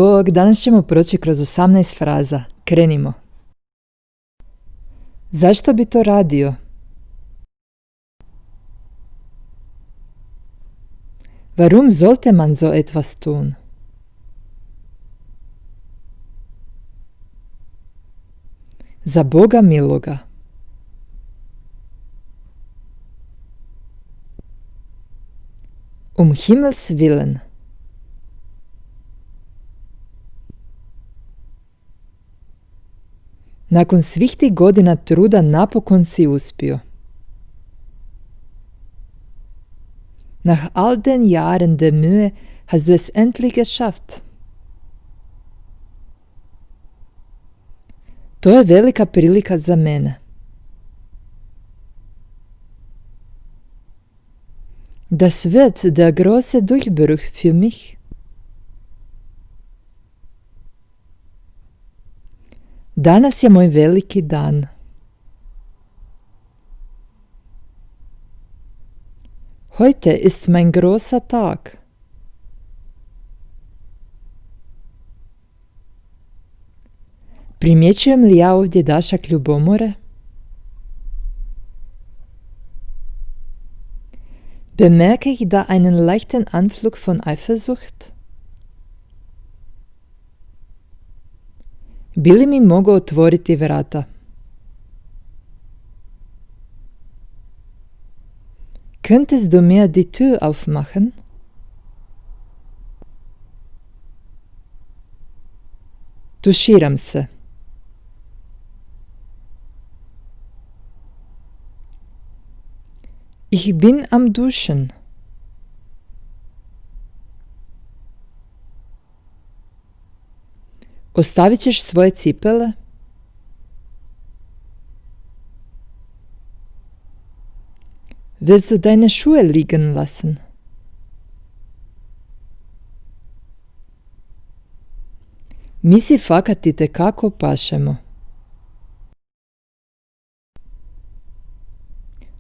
Bog, danas ćemo proći kroz 18 fraza. Krenimo. Zašto bi to radio? Warum sollte man so etwas tun? Za Boga miloga. Himmels willen. Nakon svih tih godina truda napokon si uspio. Nach all den Jahren der Mühe hast du es endlich geschafft. To je velika prilika za mene. Das wird der große Durchbruch für mich. Danas je moj veliki dan. Heute ist mein großer Tag. Primjećujem li ja ovdje dašak ljubomore? Bemerke ich da einen leichten Anflug von Eifersucht? Bi li mi mogao otvoriti vrata? Könntest du mir die Tür aufmachen? Tuširam se. Ich bin am Duschen. Ostavit ćeš svoje cipele? Willst du deine Schuhe liegen lassen? Mi si fakat itekako pašemo.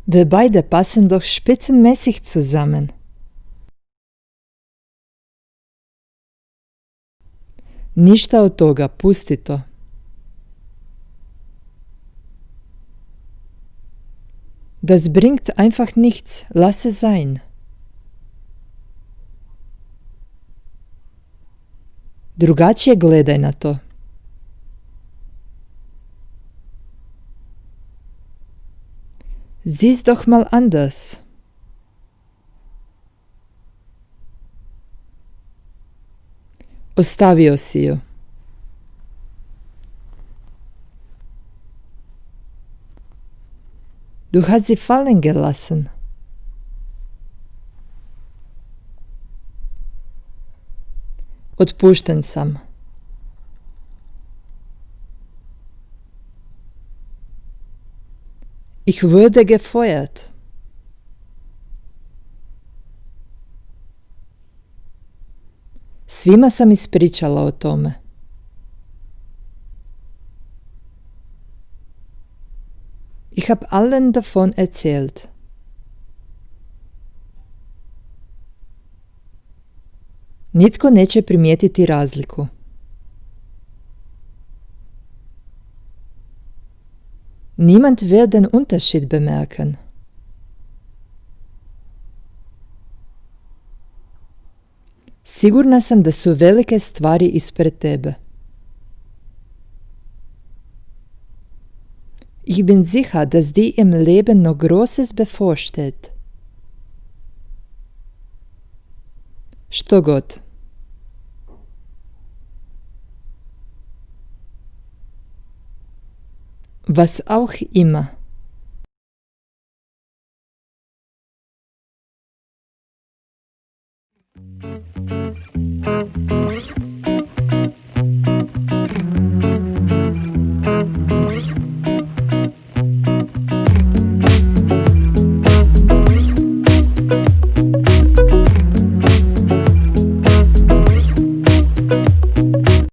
Wir beide passen doch spitzenmäßig zusammen. Ništa od toga, pusti to. Das bringt einfach nichts, lass es sein. Drugačije gledaj na to. Sieh's doch mal anders. Ostavio si ju. Du hast sie fallen gelassen. Otpušten sam. Ich wurde gefeuert. Svima sam ispričala o tome. Ich habe allen davon erzählt. Nitko neće primijetiti razliku. Niemand wird den Unterschied bemerken. Sigurna sam da su velike stvari ispred tebe. Ich bin sicher, dass dir im Leben noch Großes bevorsteht. Što god. Was auch immer.